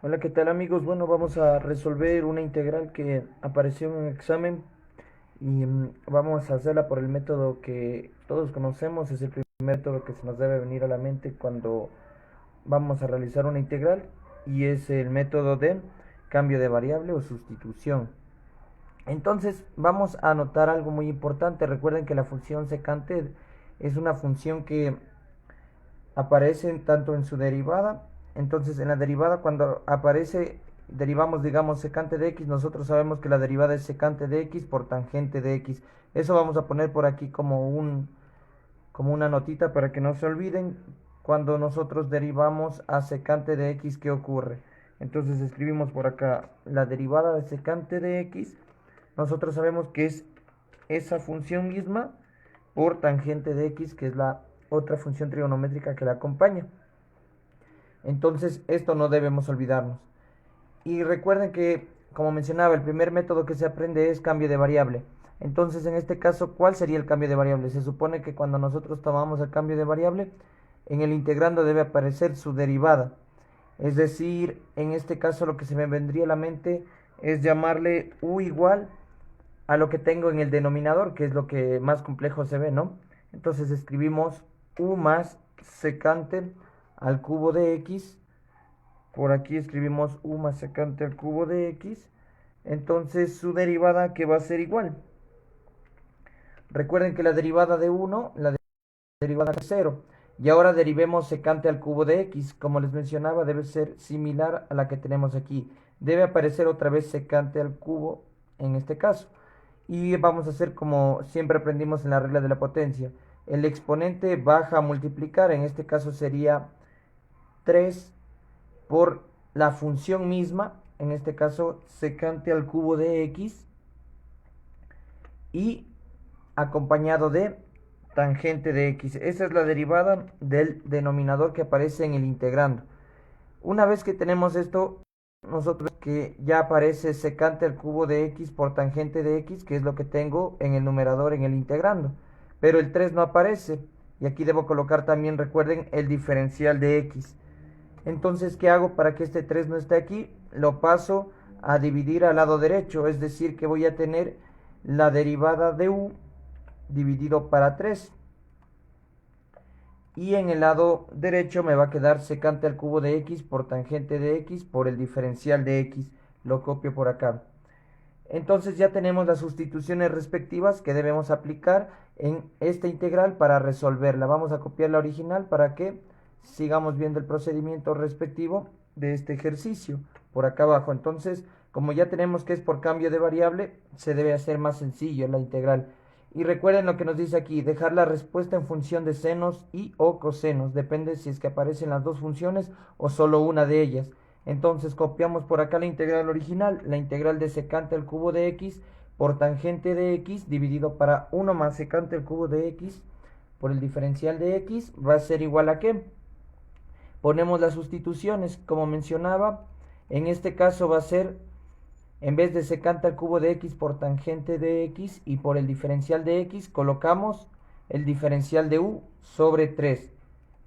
Hola, ¿qué tal amigos? Bueno, vamos a resolver una integral que apareció en un examen y vamos a hacerla por el método que todos conocemos. Es el primer método que se nos debe venir a la mente cuando vamos a realizar una integral y es el método de cambio de variable o sustitución. Entonces vamos a anotar algo muy importante. Recuerden que la función secante es una función que aparecen tanto en su derivada. Entonces en la derivada, cuando aparece, derivamos, digamos, secante de x, nosotros sabemos que la derivada es secante de x por tangente de x. Eso vamos a poner por aquí como una notita para que no se olviden. Cuando nosotros derivamos a secante de x, ¿qué ocurre? Entonces escribimos por acá la derivada de secante de x. Nosotros sabemos que es esa función misma por tangente de x, que es la otra función trigonométrica que la acompaña. Entonces, esto no debemos olvidarnos. Y recuerden que, como mencionaba, el primer método que se aprende es cambio de variable. Entonces, en este caso, ¿cuál sería el cambio de variable? Se supone que cuando nosotros tomamos el cambio de variable, en el integrando debe aparecer su derivada. Es decir, en este caso lo que se me vendría a la mente es llamarle u igual a lo que tengo en el denominador, que es lo que más complejo se ve, ¿no? Entonces escribimos u más secante al cubo de x. Por aquí escribimos u más secante al cubo de x. Entonces su derivada que va a ser igual. Recuerden que la derivada de 1, la derivada de 0. Y ahora derivemos secante al cubo de x. Como les mencionaba, debe ser similar a la que tenemos aquí. Debe aparecer otra vez secante al cubo en este caso. Y vamos a hacer como siempre aprendimos en la regla de la potencia. El exponente baja a multiplicar. En este caso sería 3 por la función misma. En este caso secante al cubo de x. Y acompañado de tangente de x. Esa es la derivada del denominador que aparece en el integrando. Una vez que tenemos esto, nosotros que ya aparece secante al cubo de x por tangente de x, que es lo que tengo en el numerador en el integrando. Pero el 3 no aparece. Y aquí debo colocar también, recuerden, el diferencial de x. Entonces, ¿qué hago para que este 3 no esté aquí? Lo paso a dividir al lado derecho, es decir, que voy a tener la derivada de u dividido para 3. Y en el lado derecho me va a quedar secante al cubo de x por tangente de x por el diferencial de x. Lo copio por acá. Entonces ya tenemos las sustituciones respectivas que debemos aplicar en esta integral para resolverla. Vamos a copiar la original para que sigamos viendo el procedimiento respectivo de este ejercicio por acá abajo. Entonces, como ya tenemos que es por cambio de variable, se debe hacer más sencillo la integral. Y recuerden lo que nos dice aquí, dejar la respuesta en función de senos y o cosenos. Depende si es que aparecen las dos funciones o solo una de ellas. Entonces copiamos por acá la integral original, la integral de secante al cubo de x por tangente de x dividido para 1 más secante al cubo de x por el diferencial de x va a ser igual a ¿qué? Ponemos las sustituciones, como mencionaba, en este caso va a ser, en vez de secante al cubo de x por tangente de x y por el diferencial de x, colocamos el diferencial de u sobre 3.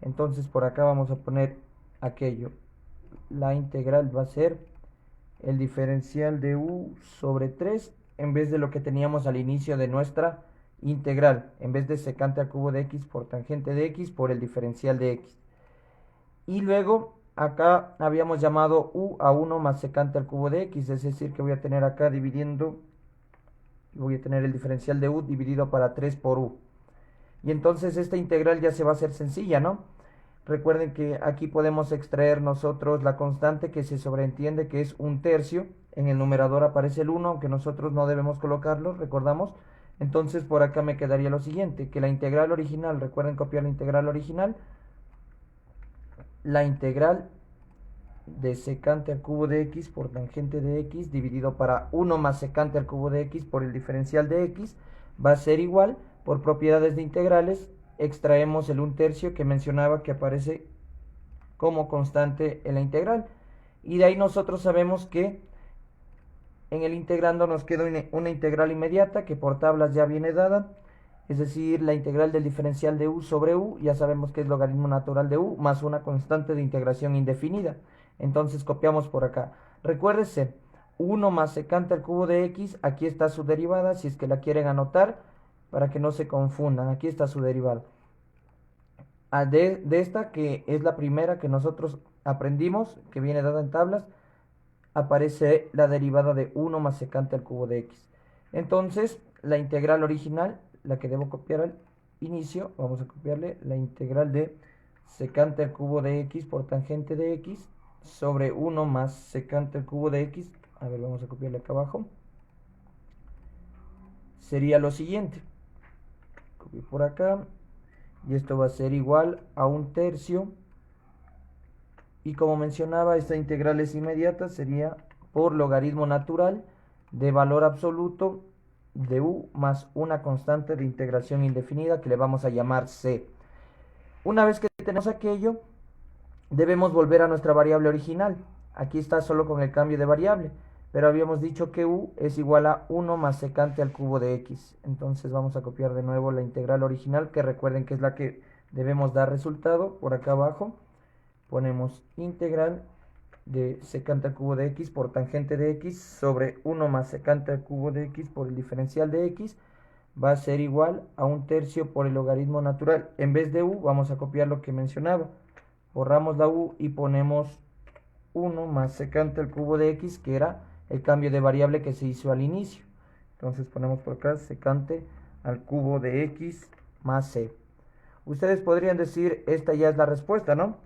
Entonces por acá vamos a poner aquello. La integral va a ser el diferencial de u sobre 3 en vez de lo que teníamos al inicio de nuestra integral, en vez de secante al cubo de x por tangente de x por el diferencial de x. Y luego acá habíamos llamado u a 1 más secante al cubo de x, es decir que voy a tener acá dividiendo, voy a tener el diferencial de u dividido para 3 por u. Y entonces esta integral ya se va a hacer sencilla, ¿no? Recuerden que aquí podemos extraer nosotros la constante que se sobreentiende que es un tercio. En el numerador aparece el 1, aunque nosotros no debemos colocarlo, recordamos. Entonces por acá me quedaría lo siguiente, que la integral original, recuerden copiar la integral de secante al cubo de x por tangente de x dividido para 1 más secante al cubo de x por el diferencial de x va a ser igual, por propiedades de integrales, extraemos el 1/3 que mencionaba que aparece como constante en la integral. Y de ahí nosotros sabemos que en el integrando nos queda una integral inmediata que por tablas ya viene dada, es decir, la integral del diferencial de u sobre u, ya sabemos que es logaritmo natural de u, más una constante de integración indefinida. Entonces copiamos por acá. Recuérdese, 1 más secante al cubo de x, aquí está su derivada, si es que la quieren anotar, para que no se confundan, aquí está su derivada. De esta, que es la primera que nosotros aprendimos, que viene dada en tablas, aparece la derivada de 1 más secante al cubo de x. Entonces, la integral original, la que debo copiar al inicio, vamos a copiarle la integral de secante al cubo de x por tangente de x sobre 1 más secante al cubo de x. A ver, vamos a copiarle acá abajo. Sería lo siguiente. Copio por acá. Y esto va a ser igual a 1/3. Y como mencionaba, esta integral es inmediata, sería por logaritmo natural de valor absoluto de u más una constante de integración indefinida que le vamos a llamar c. Una vez que tenemos aquello, debemos volver a nuestra variable original. Aquí está solo con el cambio de variable, pero habíamos dicho que u es igual a 1 más secante al cubo de x. Entonces vamos a copiar de nuevo la integral original, que recuerden que es la que debemos dar resultado. Por acá abajo ponemos integral de secante al cubo de x por tangente de x sobre 1 más secante al cubo de x por el diferencial de x va a ser igual a 1/3 por el logaritmo natural. En vez de u vamos a copiar lo que mencionaba. Borramos la u y ponemos 1 más secante al cubo de x, que era el cambio de variable que se hizo al inicio. Entonces ponemos por acá secante al cubo de x más c. Ustedes podrían decir, esta ya es la respuesta, ¿no?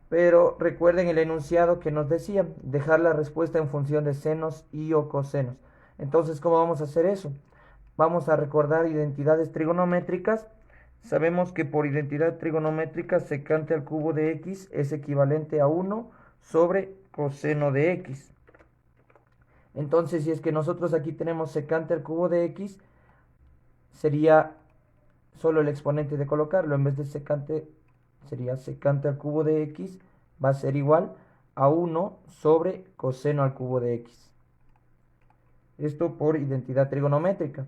Pero recuerden el enunciado que nos decía, dejar la respuesta en función de senos y o cosenos. Entonces, ¿cómo vamos a hacer eso? Vamos a recordar identidades trigonométricas. Sabemos que por identidad trigonométrica secante al cubo de x es equivalente a 1 sobre coseno de x. Entonces, si es que nosotros aquí tenemos secante al cubo de x, sería solo el exponente de colocarlo. En vez de secante, sería secante al cubo de x, va a ser igual a 1 sobre coseno al cubo de x. Esto por identidad trigonométrica.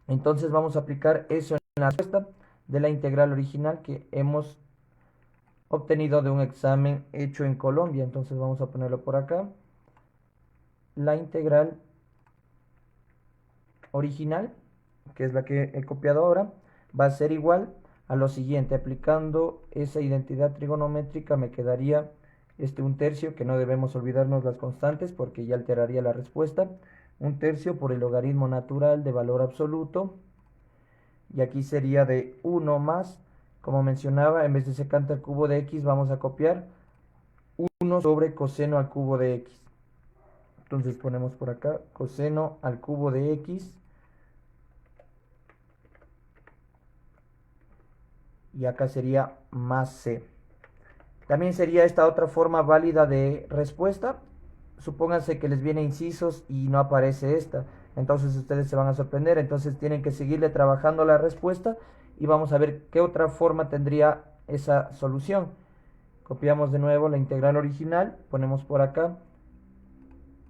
Entonces vamos a aplicar eso en la respuesta de la integral original que hemos obtenido de un examen hecho en Colombia. Entonces vamos a ponerlo por acá. La integral original, que es la que he copiado ahora, va a ser igual a lo siguiente. Aplicando esa identidad trigonométrica me quedaría 1/3, que no debemos olvidarnos las constantes porque ya alteraría la respuesta. 1/3 por el logaritmo natural de valor absoluto. Y aquí sería de 1 más, como mencionaba, en vez de secante al cubo de x vamos a copiar 1 sobre coseno al cubo de x. Entonces ponemos por acá coseno al cubo de x. Y acá sería más c. También sería esta otra forma válida de respuesta. Supónganse que les viene incisos y no aparece esta. Entonces ustedes se van a sorprender. Entonces tienen que seguirle trabajando la respuesta y vamos a ver qué otra forma tendría esa solución. Copiamos de nuevo la integral original. Ponemos por acá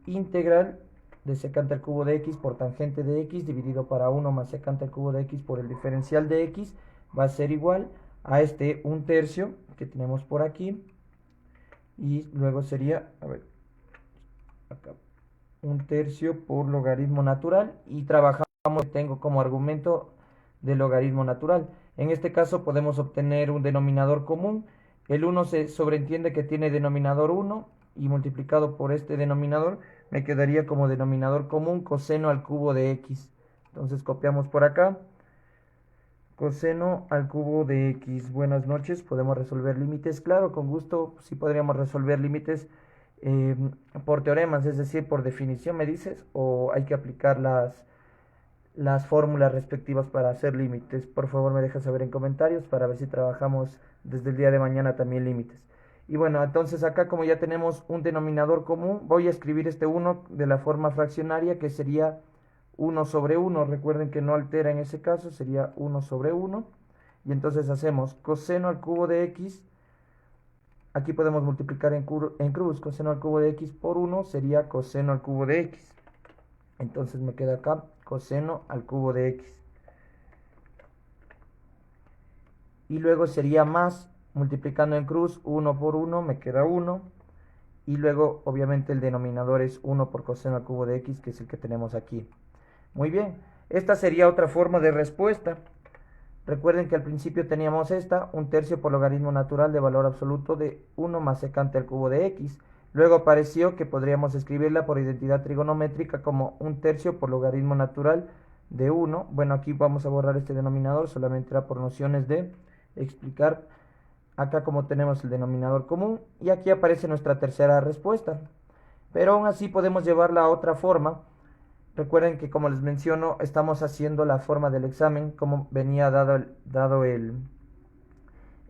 integral de secante al cubo de x por tangente de x dividido para 1 más secante al cubo de x por el diferencial de x va a ser igual a 1/3 que tenemos por aquí. Y luego sería, a ver, acá, 1/3 por logaritmo natural. Y trabajamos, tengo como argumento de logaritmo natural. En este caso podemos obtener un denominador común. El 1 se sobreentiende que tiene denominador 1 y multiplicado por este denominador me quedaría como denominador común coseno al cubo de x. Entonces copiamos por acá. Coseno al cubo de x. Buenas noches. ¿Podemos resolver límites? Claro, con gusto. Sí podríamos resolver límites por teoremas, es decir, por definición, me dices, o hay que aplicar las fórmulas respectivas para hacer límites. Por favor, me dejas saber en comentarios para ver si trabajamos desde el día de mañana también límites. Y bueno, entonces acá como ya tenemos un denominador común, voy a escribir este 1 de la forma fraccionaria, que sería 1 sobre 1. Recuerden que no altera en ese caso, sería 1 sobre 1. Y entonces hacemos coseno al cubo de x. Aquí podemos multiplicar en cruz. Coseno al cubo de x por 1 sería coseno al cubo de x. Entonces me queda acá coseno al cubo de x. Y luego sería más, multiplicando en cruz, 1 por 1 me queda 1. y luego obviamente el denominador es 1 por coseno al cubo de x, que es el que tenemos aquí. Muy bien, esta sería otra forma de respuesta. Recuerden que al principio teníamos esta, 1/3 por logaritmo natural de valor absoluto de 1 más secante al cubo de x. Luego apareció que podríamos escribirla por identidad trigonométrica como 1/3 por logaritmo natural de 1. Bueno, aquí vamos a borrar este denominador, solamente era por nociones de explicar. Acá como tenemos el denominador común y aquí aparece nuestra tercera respuesta. Pero aún así podemos llevarla a otra forma. Recuerden que como les menciono, estamos haciendo la forma del examen como venía dado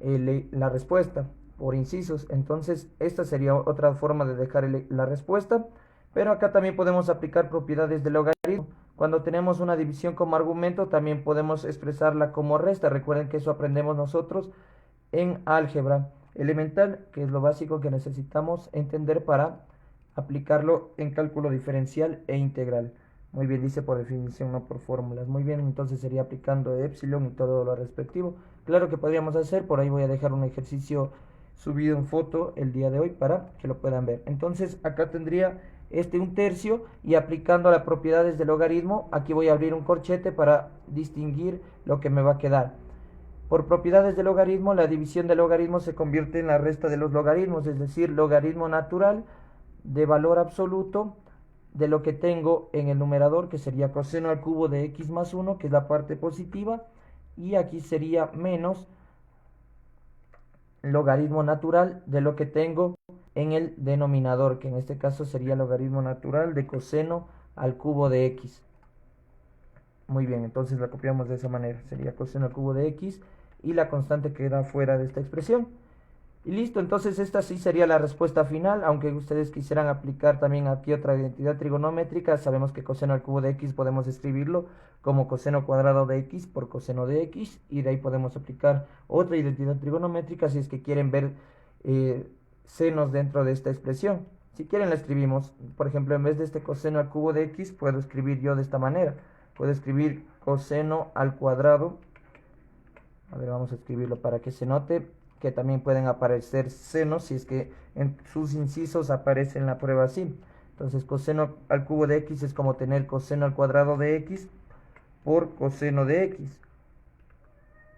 la respuesta por incisos. Entonces esta sería otra forma de dejar la respuesta. Pero acá también podemos aplicar propiedades del logaritmo. Cuando tenemos una división como argumento, también podemos expresarla como resta. Recuerden que eso aprendemos nosotros en álgebra elemental, que es lo básico que necesitamos entender para aplicarlo en cálculo diferencial e integral. Muy bien, dice por definición, no por fórmulas. Muy bien, entonces sería aplicando epsilon y todo lo respectivo. Claro que podríamos hacer, por ahí voy a dejar un ejercicio subido en foto el día de hoy para que lo puedan ver. Entonces acá tendría 1/3 y aplicando las propiedades del logaritmo, aquí voy a abrir un corchete para distinguir lo que me va a quedar. Por propiedades del logaritmo, la división del logaritmo se convierte en la resta de los logaritmos, es decir, logaritmo natural de valor absoluto de lo que tengo en el numerador, que sería coseno al cubo de x más 1, que es la parte positiva, y aquí sería menos logaritmo natural de lo que tengo en el denominador, que en este caso sería logaritmo natural de coseno al cubo de x. Muy bien, entonces la copiamos de esa manera, sería coseno al cubo de x y la constante queda fuera de esta expresión. Y listo, entonces esta sí sería la respuesta final, aunque ustedes quisieran aplicar también aquí otra identidad trigonométrica, sabemos que coseno al cubo de x podemos escribirlo como coseno cuadrado de x por coseno de x, y de ahí podemos aplicar otra identidad trigonométrica si es que quieren ver senos dentro de esta expresión. Si quieren la escribimos, por ejemplo, en vez de este coseno al cubo de x, puedo escribir yo de esta manera. Puedo escribir coseno al cuadrado. A ver, vamos a escribirlo para que se note que también pueden aparecer senos si es que en sus incisos aparece en la prueba así. Entonces coseno al cubo de x es como tener coseno al cuadrado de x por coseno de x.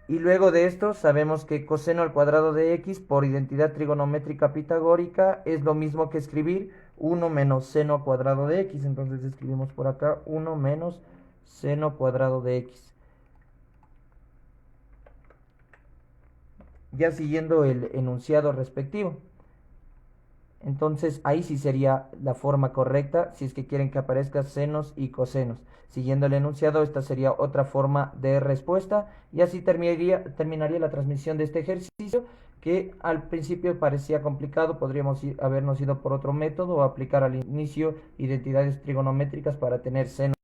Y luego de esto sabemos que coseno al cuadrado de x por identidad trigonométrica pitagórica es lo mismo que escribir 1 menos seno cuadrado de x. Entonces escribimos por acá 1 menos seno cuadrado de x. Ya siguiendo el enunciado respectivo. Entonces ahí sí sería la forma correcta si es que quieren que aparezca senos y cosenos. Siguiendo el enunciado, esta sería otra forma de respuesta y así terminaría la transmisión de este ejercicio, que al principio parecía complicado. Podríamos habernos ido por otro método o aplicar al inicio identidades trigonométricas para tener senos.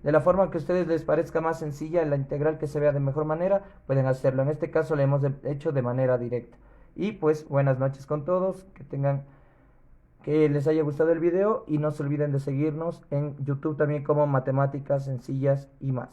De la forma que a ustedes les parezca más sencilla, la integral que se vea de mejor manera, pueden hacerlo. En este caso lo hemos hecho de manera directa. Y pues buenas noches con todos, que les haya gustado el video y no se olviden de seguirnos en YouTube también como Matemáticas Sencillas y más.